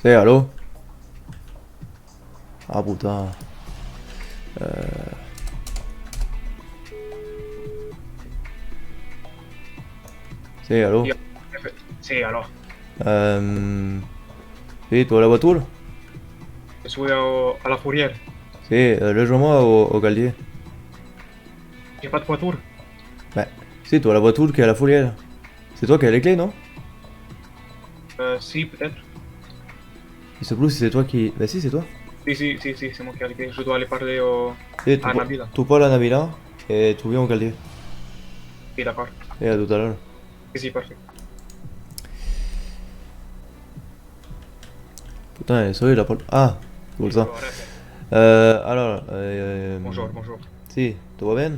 C'est allô? Ah putain. C'est allô? Sì, sì, allora, Euh... Si, toi la voiture? alla Fourière. Si, rejoins-moi au Galdier. J'ai pas de voiture. Bah, si, toi la voiture qui est à la fourrière. C'est toi qui as les clés, non? Si, peut-être. Il se plus si c'est toi qui... Bah si, c'est toi. Si, c'est moi qui ai les clés. Je dois aller parler Si, à Nabila. tu parles à Nabila et tu viens au Galdier. Sì, d'accord. Et à tout à l'heure. Sì, parfait. Putain, elle est sérieux la parole. Ah, c'est pour ça. Allora, Alors, bonjour. si, tout va bien?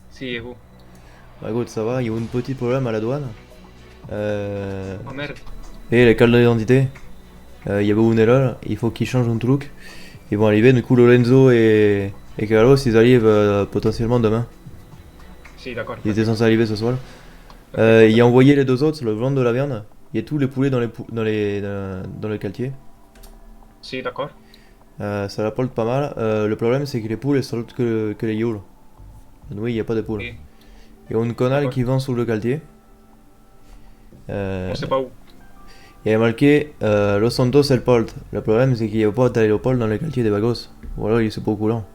Sì, e vous? Bah écoute, ça va, il y a eu un petit problème à la douane. Oh merde. Et les cartes d'identité, il y avait une erreur, il faut qu'ils changent un truc. Ils vont arriver, du coup Lorenzo et Carlos, ils arrivent potentiellement demain. Sì, d'accord, Ils étaient perfetto. censés arriver ce soir. Perfetto, Il a perfetto. envoyé les deux autres, le vendre de la viande. Il y a tous les poulets dans le quartier. Sì, d'accord. Ça rapporte pas mal. Le problème, c'est que les poules, elles sortent que les yeux. Oui, il n'y a pas de poules. Sì, Il y a une canal d'accord. qui vend sur le quartier. On Euh, sait pas où. il y a marqué Los Santos El Port. Le problème, c'est qu'il n'y a pas d'aéroport dans le quartier des Vagos. Ou alors, il est pas au courant.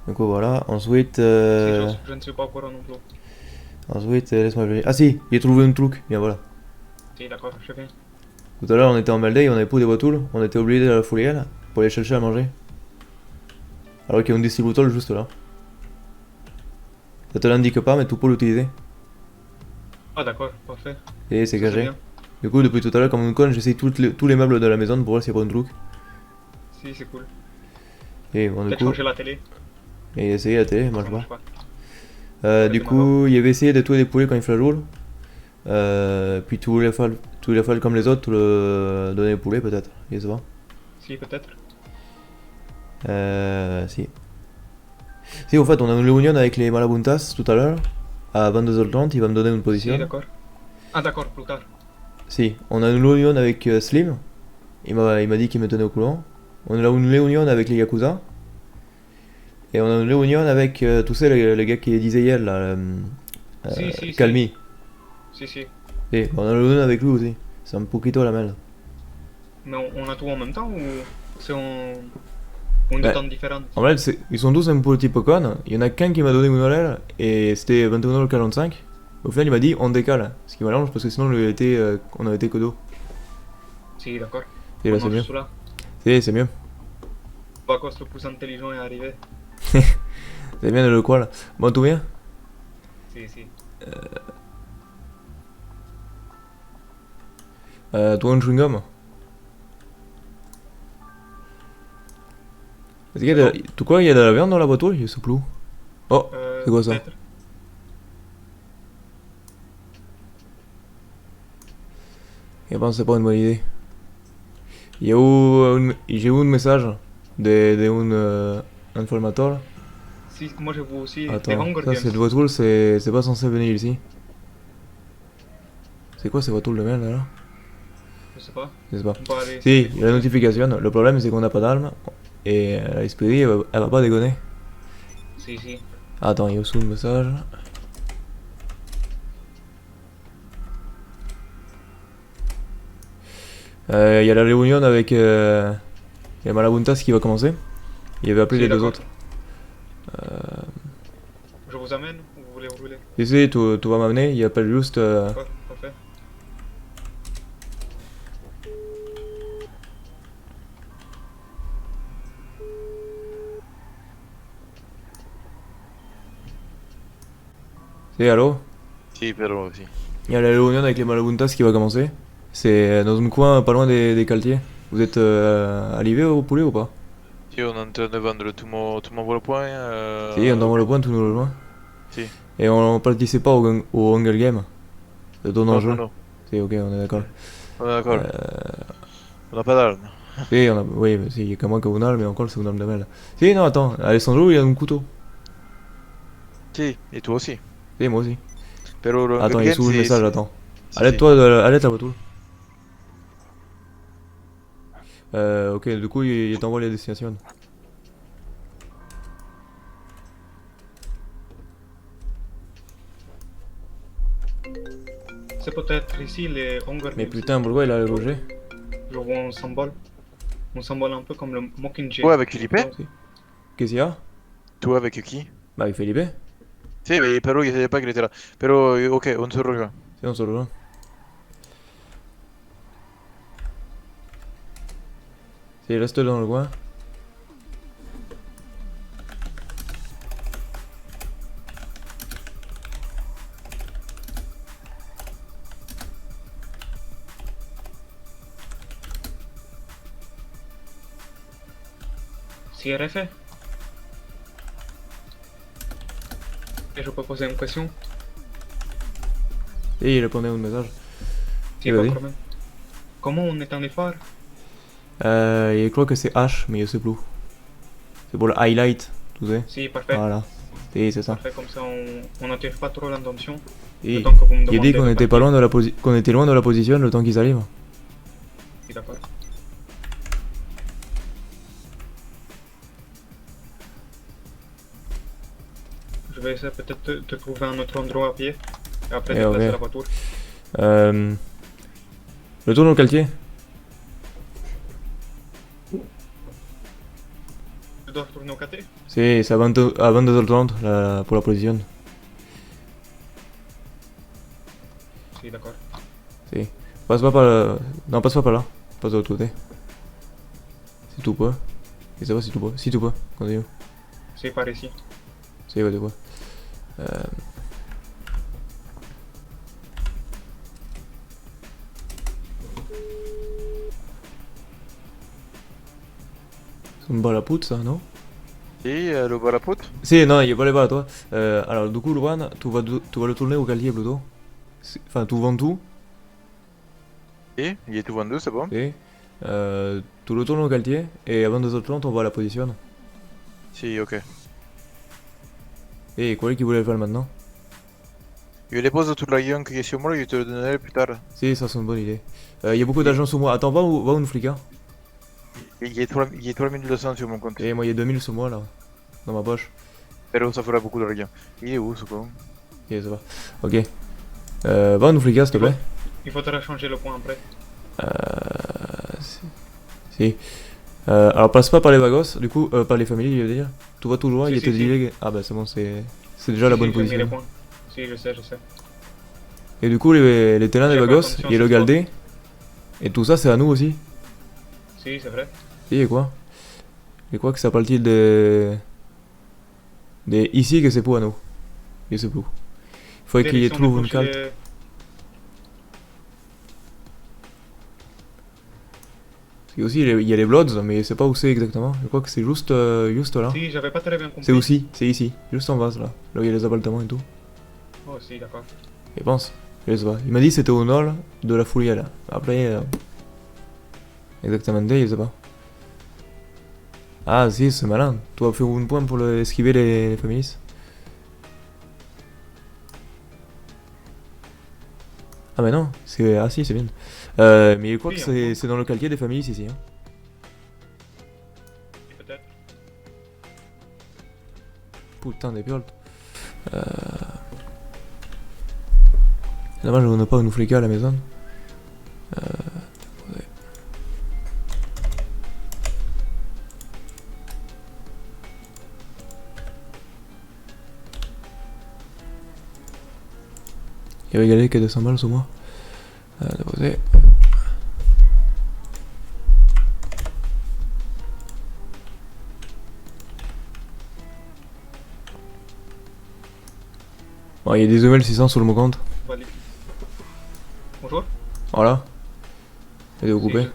Du coup, voilà. Ensuite, Sì, je ne sais pas encore non plus. laisse-moi vérifier. Ah si, j'ai trouvé un truc. Bien voilà. Sì, d'accord, je viens. Tout à l'heure, on était en Malday, on avait pas de voitures. On était obligé d'aller à la fourrière pour aller chercher à manger. Alors qu'il y a un distributeur juste là. Ça te l'indique pas, mais tu peux l'utiliser. Ah, d'accord, parfait. Et c'est Ça, c'est caché. bien. Du coup, depuis tout à l'heure, comme un con, j'essaye tous les meubles de la maison pour voir s'il n'y a pas un truc. Si, c'est cool. Et bon, du Peut-être coup, changer la télé. et essayer la télé, marche Ça pas. marche pas. Ça Du redémarre. coup, il y avait essayé de tuer des poulets quand il fait le jour. Puis tu les faire comme les autres, tu le donner les poulets peut-être. Je sais pas. Si, peut-être. Si. Si, au fait, on a une réunion avec les Malabuntas tout à l'heure. À 22h30, il va me donner une Si, position. d'accord. Ah, d'accord, plus tard. Si, on a une réunion avec Slim. Il m'a dit qu'il me tenait au courant. On a une réunion avec les Yakuza. Et on a une réunion avec, tu sais, le gars qui disait hier, là, Si. Calmi. Si. Et on a une réunion avec lui aussi. C'est un poquito la mêle. Mais on a tout en même temps ou c'est en deux Bah, temps différents? en vrai, ils sont tous un peu type con. Il y en a qu'un qui m'a donné une horaire et c'était 21h45. Au final, il m'a dit on décale. Ce qui m'arrange parce que sinon, on aurait été que deux. Si, d'accord. Et là, c'est Maintenant, je mieux. suis là. C'est mieux. Bacos le plus intelligent est arrivé. C'est bien le quoi là. Bon, tout bien. Si. Toi, un chewing-gum. Est-ce qu'il y a C'est bon? tout quoi, il y a de la viande dans la voiture? Je sais plus. Oh, c'est quoi ça? Peut-être. Je pense que c'est pas une bonne idée. J'ai eu un message de un informateur. Si, moi je vois aussi les Attends, Hunger ça Games. cette voiture c'est pas censé venir ici. C'est quoi ces voitures de merde là? Je sais pas. Je sais pas. On peut aller essayer Si, de il y a la trouver. notification. Le problème c'est qu'on n'a pas d'armes. Et la SPD elle va pas déconner. Si. Attends, il y a aussi un message. Il y a la réunion avec il y a Malabuntas qui va commencer. Il avait appelé Si, les deux d'accord. autres. Je vous amène ou vous voulez rouler? Si, tu vas m'amener, il appelle juste. D'accord, parfait. C'est allô? Sì, però sì. Il y a la réunion avec les Malabuntas qui va commencer. C'est dans un coin pas loin des quartiers. Vous êtes arrivé au poulet ou pas? Sì, on est en train de vendre tout mon point. Si, on envoie le point, tout nous rejoint. Sì. Et on participe pas au Hunger Game. C'est ton Non, enjeu. non. Si, ok, on est d'accord. On est d'accord. On n'a pas d'armes. Si, oui, mais si, il y a que moi qui a une arme, mais encore c'est une arme de merde. Si, non, attends, Alessandro, il a un couteau. Sì, et toi aussi. Si, moi aussi. Però le Attends, Hunger il est Games, sous le message, attends. Si, Allez, si. toi, allez, t'as pas tout. Ok, du coup, il t'envoie les destinations. C'est peut-être ici les Hunger Mais Games. putain, pourquoi il a le rejet? Je vois un symbole. Un symbole un peu comme le Mockingjay. Toi avec Philippe? Si. Qu'est-ce qu'il y a? Toi avec qui? Bah, il fait libé. Si, mais Pero il savait pas qu'il était là. Pero, ok, on se rejoint. Sinon, on se rejoint. Si, reste dans le coin. Si RF. Et je peux poser une question? Et il répondait au message. Si, Et pas de vas-y. problème. Comment on éteint les phares? Je crois que c'est H, mais je sais plus. C'est pour le highlight, tu sais. Si, parfait. Voilà. Et c'est ça. Parfait, comme ça on n'attire pas trop l'attention. Et Le temps que vous me il a demandez dit qu'on de était pas partir. loin de la qu'on était loin de la position le temps qu'ils arrivent. Si, d'accord. Je vais essayer peut-être de trouver un autre endroit à pied. Et après Et déplacer ok. la voiture. Retourne au quartier. Je dois retourner au KT? C'est à 22h30 pour la position. Si, d'accord. Si. Passe pas par là. Non, passe pas par là. Passe de l'autre côté. Si tu peux. Et ça va si tu peux. Si tu peux. Continue. C'est par ici. Si, ouais, tu peux. C'est une balle à poudre, ça, non? Si, le bas la pote? Si, non, il est pas les balles à toi. Alors, du coup, Luan, tu vas le tourner au quartier plutôt. Enfin, tu vends tout. Si, il est tout vendu, c'est bon. Et tu le tournes au quartier. Et avant 2h30, on va à la position. Si, ok. Et quoi qu'il voulait le faire maintenant? Je dépose toute la gueule qui est sur moi, je te le donnerai plus tard. Si, ça c'est une bonne idée. Il y a beaucoup d'argent sur moi. Attends, va où une flic, hein? Il y a 3200 sur mon compte. Et moi, il y a 2000 sur moi là. Dans ma poche. Pero ça fera beaucoup d'argent. Il est où ce con? Et ça va. Ok. Va une flic, s'il te plaît. Il faudra changer le point après. Si. Si. Alors, passe pas par les vagos, du coup, par les familles, je veux dire. Tu vas tout droit, Si, il si, te si. dit. Ah bah c'est bon, c'est déjà la Si, bonne si, j'ai mis les position. points. Si, je sais, je sais. Et du coup, les terrains des J'ai pas vagos, attention il y a le ce soir. galdé. Et tout ça, c'est à nous aussi. Si, c'est vrai. Et quoi? Et quoi que ça parle-t-il de ici que c'est pour à nous? Je sais plus. Il faut qu'il y ait Direction trouve de une gauche, carte. Et aussi, il y a les Bloods, mais je sais pas où c'est exactement. Je crois que c'est juste là. Si, j'avais pas très bien compris. C'est aussi, c'est ici, juste en bas là. Là où il y a les appartements et tout. Oh, si, d'accord. Je pense. Je sais pas. Il m'a dit que c'était au nord de la fourrière là. Après, exactement, je sais pas. Ah si, c'est malin. Tu vas faire un point pour esquiver les féministes. Ah mais non, c'est... Ah si, c'est bien. Mais je crois Oui, que c'est dans le quartier des familles ici. Hein. Peut-être. Putain des pioles. Dommage, on n'a pas une flic à la maison. Ouais. Il y avait galé que 200 balles sur moi. Déposer. Bon, il y a des nouvelles 600 sur mon compte. Valide. Bonjour. Voilà. Et vous Si, coupez.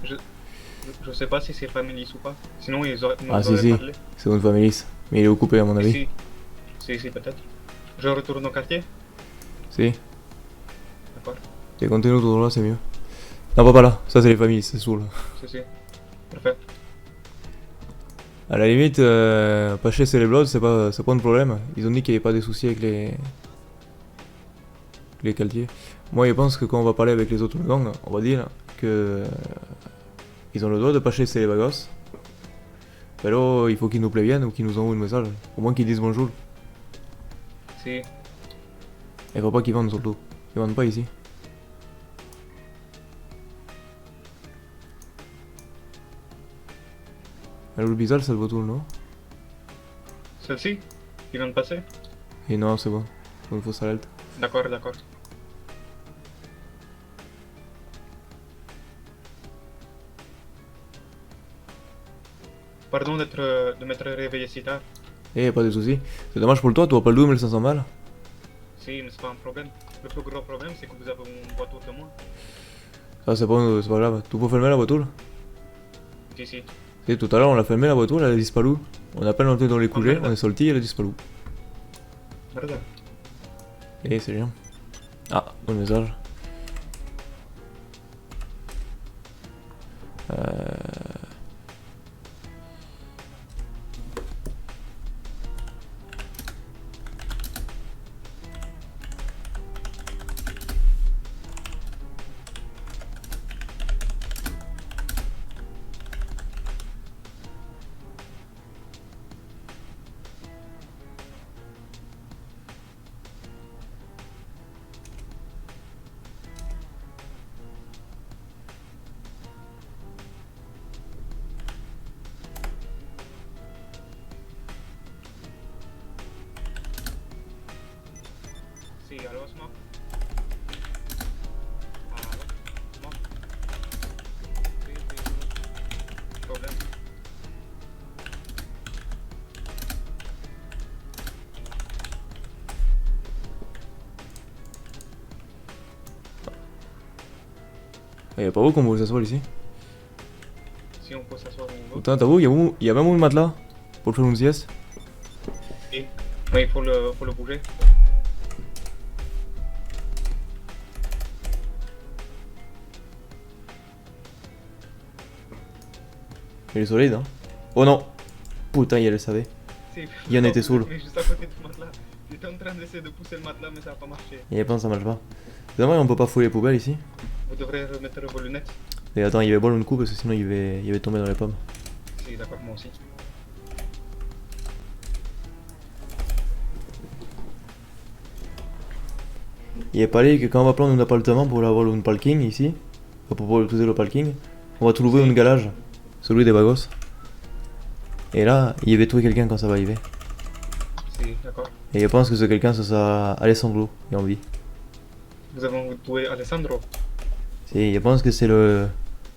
je sais pas si c'est familier ou pas. Sinon, ils auraient, nous Ah si auraient si, parlé. c'est une famille. Mais il est coupé à mon avis. Si, peut-être. Je retourne au quartier. Si. D'accord. Et continue tout droit, c'est mieux. Non, pas là. Ça, c'est les familles, c'est saoul. Si. Parfait. À la limite, pas chasser les Bloods, c'est pas un problème. Ils ont dit qu'il n'y avait pas de soucis avec les les quartiers. Moi, je pense que quand on va parler avec les autres gangs, on va dire que ils ont le droit de pas chasser les bagos. Mais là, il faut qu'ils nous préviennent ou qu'ils nous envoient un message. Au moins qu'ils disent bonjour. Si. Il faut pas qu'ils vendent surtout. Ils vendent pas ici. Alors le bizarre, c'est le vautour, non? Celle-ci, qui vient de passer. Et non, c'est bon. Faut une fausse alerte. D'accord, d'accord. Pardon de m'être réveillé si tard. Eh, pas de soucis. C'est dommage pour toi, tu vas pas le 2500 balles. Si, mais c'est pas un problème. Le plus gros problème, c'est que vous avez une voiture de moins. Ça, c'est pas grave. Tu peux fermer la voiture? Si, si. Et tout à l'heure, on l'a fermé la voiture, elle a disparu. On a peine entré dans les cougées, merde. on est sorti, elle a disparu. Merde. Eh, c'est rien. Ah, un message. Si, allô, Smoke? Allô, Smoke? Si, si. Problème? Il y a pas où qu'on peut s'asseoir ici. Si on peut s'asseoir où on veut. Putain, t'as vu, il y a même un matelas pour faire une sieste. Oui, il faut le bouger. Il est solide, hein. Oh non. Putain, il le savait. Si, Il y en était saoul. mais juste à côté du matelas. J'étais en train d'essayer de pousser le matelas, mais ça n'a pas marché. Il pense que ça marche pas. C'est dommage, on peut pas fouiller les poubelles ici. Vous devrez remettre vos lunettes. Et attends, il va boire une coupe parce que sinon il va tomber dans les pommes. Si, d'accord, moi aussi. Il est parlé que quand on va prendre un appartement pour avoir un parking ici, pour pouvoir utiliser le parking, on va trouver un garage, celui des bagos. Et là, il va trouver quelqu'un quand ça va arriver. Si, d'accord. Et je pense que ce quelqu'un, ça sera Alessandro, qui est en vie. Vous avez tué Alessandro. Et je pense que c'est le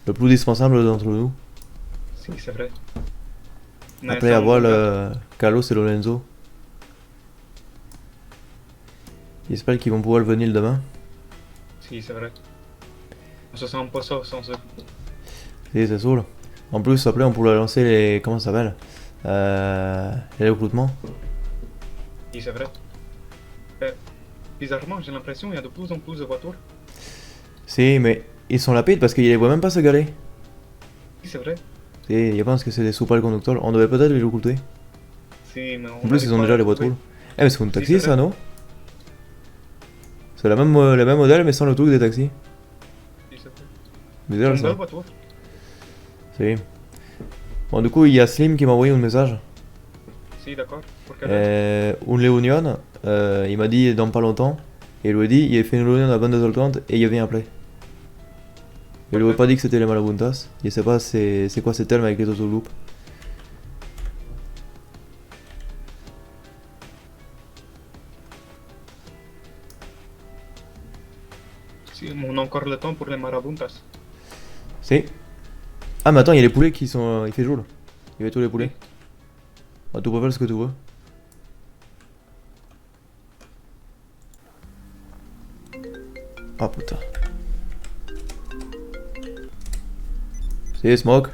plus indispensable d'entre nous. Si, c'est vrai. Mais Après ça, avoir on regarde. le Carlos et Lorenzo. J'espère qu'ils vont pouvoir venir demain. Si, c'est vrai. On se sent un peu sauf sans eux. Si, c'est sûr. En plus, après, on pourra lancer les. Comment ça s'appelle les recrutements. Si, c'est vrai. Euh, bizarrement, j'ai l'impression qu'il y a de plus en plus de voitures. Si, mais ils sont rapides parce qu'ils les voient même pas se garer. Si, c'est vrai. Si, je pense que c'est des super conducteurs. On devrait peut-être les recruter. Si, mais En plus, ils ont déjà les voitures. Eh, mais c'est un taxi, c'est ça, vrai. non? C'est le même modèle, mais sans le truc des taxis. Si, c'est vrai. Bizarre, Une ça. belle voiture. Si. Bon, du coup, il y a Slim qui m'a envoyé un message. Si, d'accord. Pour quelle heure? Un Léonion, il m'a dit dans pas longtemps. Et il lui a dit, il a fait une réunion à 22h30 et il vient après. Il lui a pas dit que c'était les Malabuntas. Je sais pas c'est quoi ce terme avec les autres groupes. Si, on a encore le temps pour les marabuntas. Si. Ah, mais attends, il y a les poulets qui sont. Il fait jour là. Il y a tous les poulets. Ah, tu peux faire ce que tu veux. Ah putain. C'est Smoke.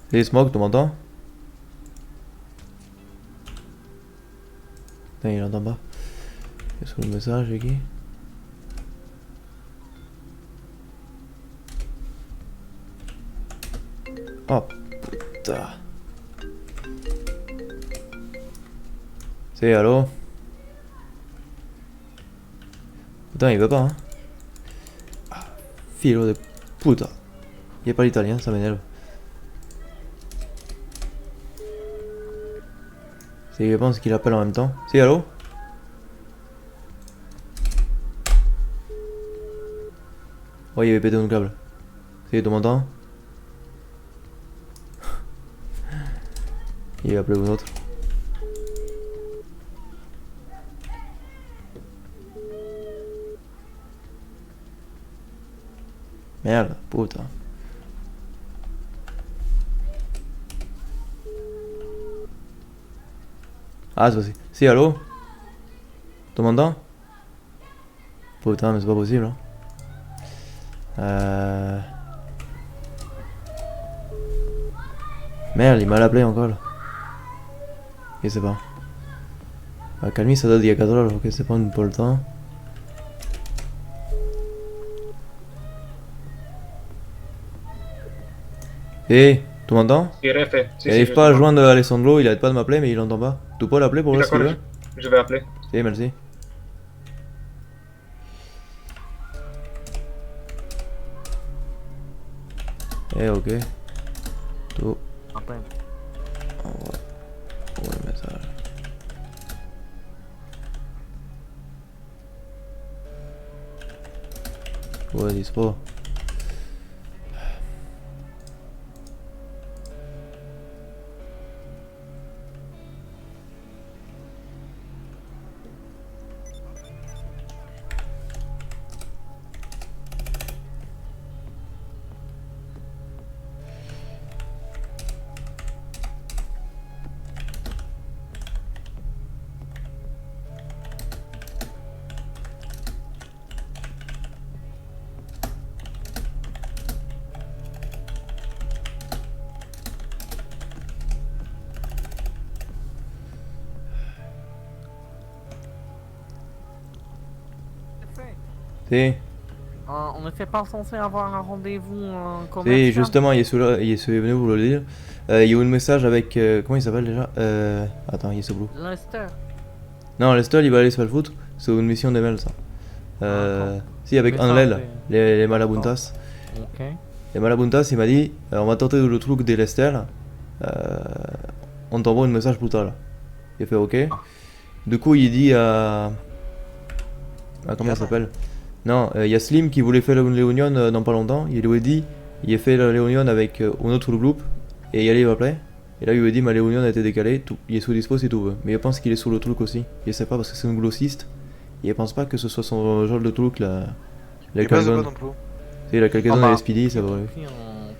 C'est Smoke, tu m'entends? Putain, il entend pas. Qu'est-ce que le message, c'est qui? Oh putain. C'est allô? Putain, il veut pas, hein. Ah, filo de puta. Il est pas l'italien, ça m'énerve. C'est je pense qu'il appelle en même temps. C'est allô? Oh, il avait pété un câble. C'est tu m'entends? Il va appeler vous autres. Merde, putain. Ah, c'est possible. Si, allô? Tu m'entends? Putain, mais c'est pas possible, hein. Merde, il m'a appelé encore, là. Je sais pas. Ah, calme, ça date d'il y a 4 heures, ok, c'est pas un peu le temps. Eh, tu m'entends? Si, refait. Si, Il si, arrive je pas à t'entends. joindre Alessandro, il arrête pas de m'appeler, mais il entend pas. Tu peux l'appeler pour Oui, voir ce qu'il d'accord, veut? je vais appeler. Si, merci. Eh, ok. Tu Appelle. envoie le message. Ouais, dispo. Si, On n'était pas censé avoir un rendez-vous si, commercial. justement, il est venu vous le dire. Il y a eu un message avec. Comment il s'appelle déjà? Attends, il est sur Blue. Lester. Non, Lester, il va aller se faire le foot. C'est une mission de mail, ça. Si, avec Message Anlel, les D'accord. Malabuntas. Ok. Les Malabuntas, il m'a dit on va tenter le truc de Lester. On t'envoie un message plus tard. Il a fait ok. Du coup, il dit à. Comment il s'appelle? Non, il y a Slim qui voulait faire une réunion dans pas longtemps. Il lui a dit il a fait la réunion avec un autre groupe. Et il allait m'appeler. Et là, il lui a dit ma réunion a été décalée. Il est sous dispo si tu veux. Mais je pense qu'il est sous le truc aussi. Je sais pas parce que c'est un glossiste. Et je pense pas que ce soit son genre de truc là. Il a Il passe pas quelqu'un. non plus. Il a quelqu'un dans les speedy, ça va.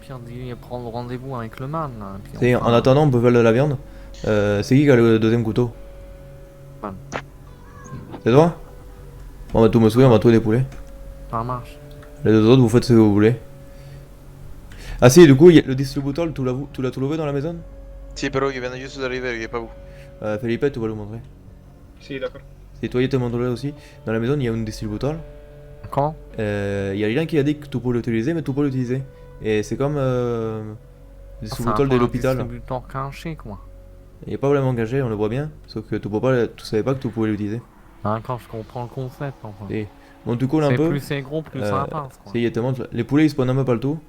Pire dit prendre rendez-vous avec le man. Là, puis C'est, en attendant, on peut faire de la viande. C'est qui a le deuxième couteau? Man. C'est toi? Bon, on va tout me souvenir, on va tout dépouler. Ça marche. Les deux autres, vous faites ce que vous voulez. Ah si, du coup, il y a le distributeur, tu l'as trouvé dans la maison? Si, però il vient juste d'arriver, il est pas où. Felipe, tu vas le montrer. Si, d'accord. Si toi, il te montrerai aussi. Dans la maison, il y a un distributeur. Comment? Il y a quelqu'un qui a dit que tu peux l'utiliser, mais tu peux l'utiliser. Et c'est comme le distributeur de l'hôpital. C'est un distributeur caché, quoi. Il n'est pas vraiment engagé, on le voit bien. Sauf que tu peux pas, tu savais pas que tu pouvais l'utiliser. D'accord, je comprends le concept, enfin. Et bon, tu coules un C'est peu. plus c'est gros, plus ça passe, quoi. Si, il te montre. Les poulets, ils spawnent un peu partout.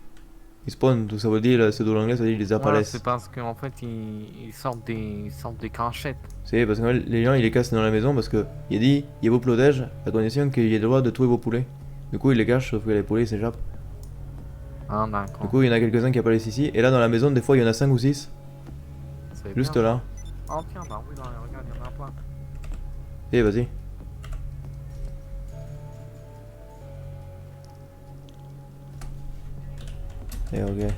Ils spawnent, tout ça veut dire, c'est de l'anglais, ça veut dire ils Ouais, apparaissent. c'est parce qu'en fait, ils sortent des cachettes. C'est parce que les gens, ils les cassent dans la maison parce que il dit, il vous protège à condition qu'il y ait le droit de tuer vos poulets. Du coup, ils les cachent, sauf que les poulets ils s'échappent. Ah, Du d'accord. coup, il y en a quelques-uns qui apparaissent ici. Et là, dans la maison, des fois, il y en a 5 ou 6. C'est Juste bien. là. Oh, tiens, bah oui, regarde, il y en a plein. Eh, vas-y. Eh, ok.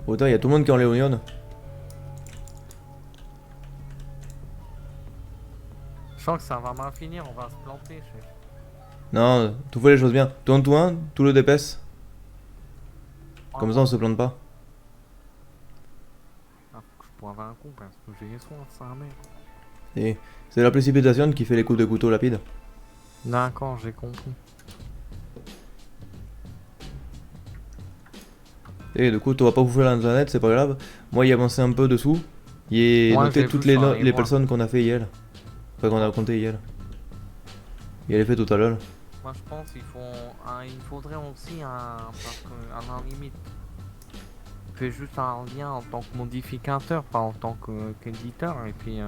Autant, il y a tout le monde qui est en Léonion. Je sens que ça va mal finir, on va se planter, chef. Non, tu fais les choses bien. Tout en tout un, tout le DPS. Comme ça, on se plante pas. Ah, faut que je boive un coup parce que j'ai soif, ça, merde. Et c'est la précipitation qui fait les coups de couteau rapides. D'accord, j'ai compris. Et du coup, tu vas pas bouffer l'internet, c'est pas grave. Moi, il y a avancé un peu dessous. Il est Moi, noté j'ai toutes vu ça, et les moi. personnes qu'on a fait hier. Enfin, qu'on a compté hier. Il a les fait tout à l'heure. Moi, je pense il faudrait aussi parce que, à la limite, fais juste un lien en tant que modificateur, pas en tant qu'éditeur, et puis,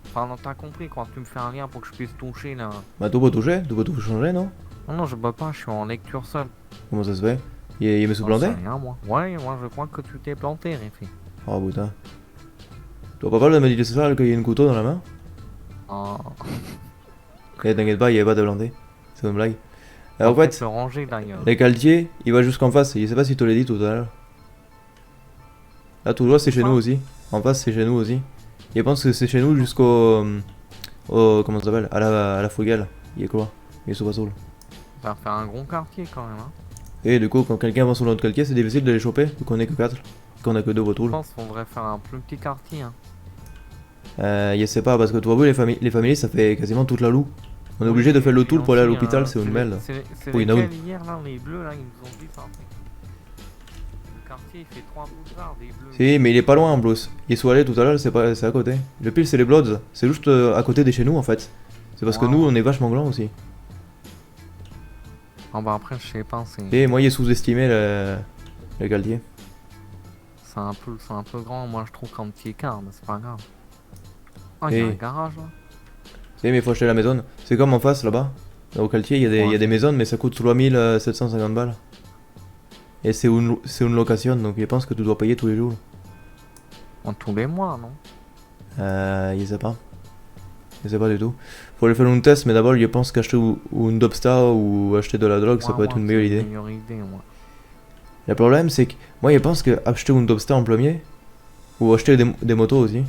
enfin, t'as compris, quand tu me fais un lien pour que je puisse toucher là. Bah, tu peux toucher, tu peux tout changer, non? Non, non, je peux pas, je suis en lecture seule. Comment ça se fait? Il me sous J'en planté? sais rien, moi. Ouais, moi, je crois que tu t'es planté, Réfi. Oh putain. Tu vois pas de me dire ce soir qu'il y a une couteau dans la main? Oh. Eh, t'inquiète pas, il y avait pas de planté. C'est une blague. En En fait, le ranger d'ailleurs. les caletiers, il va jusqu'en face. Je sais pas si tu l'as dit tout à l'heure. Là, tout droit, c'est chez nous aussi. En face, c'est chez nous aussi. Je pense que c'est chez nous comment ça s'appelle? À la Fougale. Il est quoi? Il est sous Bassoul. Ça fait un gros quartier quand même, hein. Et du coup, quand quelqu'un va sur notre calquier, c'est difficile de les choper, vu qu'on est que 4. Qu'on a que 2 Je voitoules. pense qu'on devrait faire un plus petit quartier, hein. Je sais pas, parce que tu vois, les familles, ça fait quasiment toute la loue. On est obligé de faire le tour pour aller à l'hôpital, c'est une merde. C'est Oui, non, lesquels hier là, les bleus là, ils nous ont dit ça. Le quartier il fait 3 boulevards, des bleus. Si, mais il est pas loin en plus. Il soit allé tout à l'heure, c'est à côté. Le pire, c'est les Bloods. C'est juste à côté de chez nous en fait. C'est parce que Ouais. nous, on est vachement grands aussi. Ah bah après, je sais pas, Et moi, il est sous-estimé le Galtier. c'est un peu grand, moi je trouve qu'un petit écart, mais c'est pas grave. Ah, il y a Et- un garage là. Si, mais il faut acheter la maison. C'est comme en face là-bas. Au Galtier, il y a des maisons, mais ça coûte 3750 balles. Et c'est une location, donc je pense que tu dois payer tous les jours. En tous les mois, non? Je sais pas. Je sais pas du tout. Faut aller faire un test, mais d'abord, je pense qu'acheter une Dobstar ou acheter de la drogue, ça Ouais, peut être ouais, une c'est meilleure idée. meilleure idée, ouais. Le problème, c'est que moi, je pense que acheter une Dobstar en premier, ou acheter des motos aussi.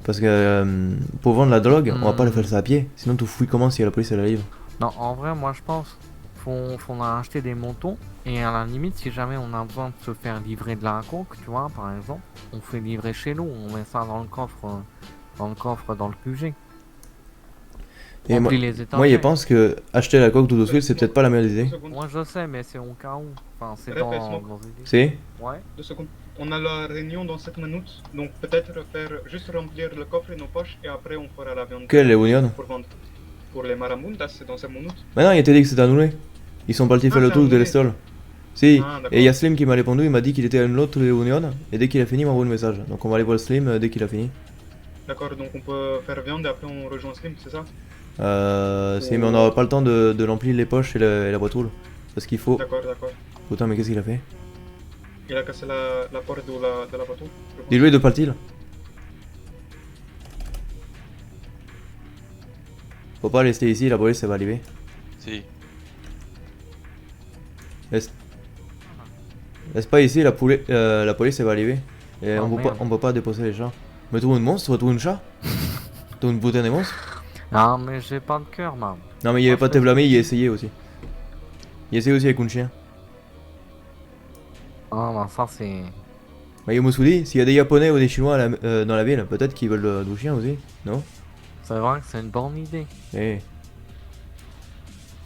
Parce que pour vendre la drogue, on va pas le faire ça à pied. Sinon, tu fouilles comment si la police elle arrive. Non, en vrai, moi je pense faut acheter des motos et à la limite, si jamais on a besoin de se faire livrer de la coke, tu vois, par exemple, on fait livrer chez nous, on met ça dans le coffre, dans le QG. Et moi, Remplis les étagères. moi, je pense que acheter la coque tout de suite, c'est peut-être pas la meilleure idée. 2 secondes. Moi je sais, mais c'est au cas où. Enfin, c'est Répète, dans Smoke. une idée. C'est 2 secondes. On a la réunion dans 7 minutes, donc peut-être faire juste remplir le coffre et nos poches et après on fera la viande quelle réunion? pour vendre. Pour les marabuntas, c'est dans 7 minutes. Maintenant, il était dit que c'était annulé. Ils sont partis faire le c'est tour de annulé. l'estol. Si, Ah, d'accord. et il y a Slim qui m'a répondu, il m'a dit qu'il était à une autre réunion, et dès qu'il a fini, il m'a envoyé un message. Donc on va aller voir Slim dès qu'il a fini. D'accord, donc on peut faire viande et après on rejoint Slim, c'est ça? Si, mais on n'aura pas le temps de remplir les poches et la voiture. Parce qu'il faut. D'accord, d'accord. Putain, mais qu'est-ce qu'il a fait? Il a cassé la porte de la voiture. je pense. Dis-lui de partir. Faut pas rester ici, la police elle va arriver. Si. Reste pas ici, la police elle va arriver. Et Oh, on peut pas déposer les chats. Mais trouve un monstre, trouve un chat. Trouve une putain de monstre. Ah, mais j'ai pas de cœur, man. Non, mais il y avait Moi, pas je de blâmer, il a essayé aussi. Il a essayé aussi avec un chien. Ah, bah ça c'est. Mais je me suis dit, s'il y a des Japonais ou des Chinois dans la ville, peut-être qu'ils veulent du chien aussi, non? C'est vrai que c'est une bonne idée. Eh.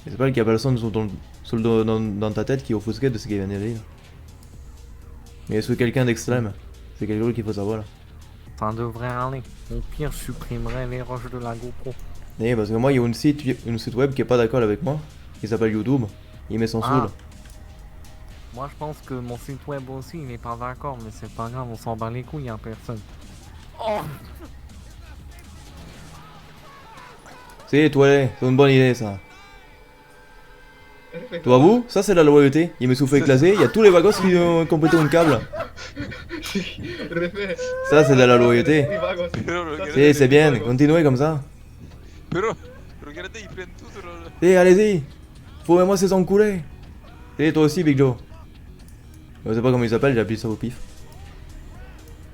C'est pas qu'il y a personne dans ta tête qui est offusqué de ce qu'il vient de dire. Mais c'est quelqu'un d'extrême. C'est quelque chose qu'il faut savoir. Ça devrait aller. Au pire, je supprimerai les roches de la GoPro. Eh, parce que moi, il y a un site web qui est pas d'accord avec moi, qui s'appelle YouTube. Il met son Ah. saoul. Moi, je pense que mon site web aussi, il n'est pas d'accord, mais c'est pas grave, on s'en bat les couilles, y'a personne. Oh! C'est toilette, c'est une bonne idée ça. Répète. Toi, vous, ça c'est la loyauté. Il me souffle éclaté, il y a tous les wagons qui ont complété un câble. Répète. Ça c'est de la loyauté. Oui, vagos. Pero Ça, regardez, C'est bien, vagos. continuez comme ça. pero regardez, ils prennent tout sur le... Allez-y. Trouvez-moi ces enculés. Toi aussi, Big Joe. Je sais pas comment il s'appelle, j'ai appelé ça au pif.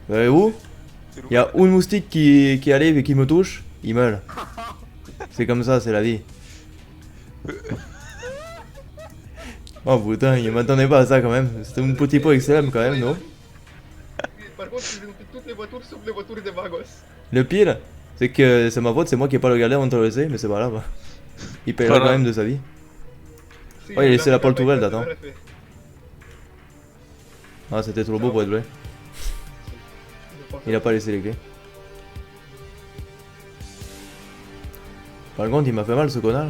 Voyez-vous, c'est il y a un moustique qui arrive et qui me touche, il meurt. C'est comme ça, c'est la vie. Oh putain, il m'attendait pas à ça quand même. C'était un petit peu extrême quand même, non? Par contre, ils ont fait toutes les voitures sauf les voitures des vagos. Le pire, c'est que c'est ma faute, c'est moi qui ai pas regardé avant de traverser, mais c'est pas grave. Il paierait Voilà. quand même de sa vie. Si, Ouais, il a laissé la porte avec ouverte, le attends. RFE. Ah, c'était trop beau pour être vrai. Je pense Il a pas laissé les clés. Par contre, il m'a fait mal ce connard.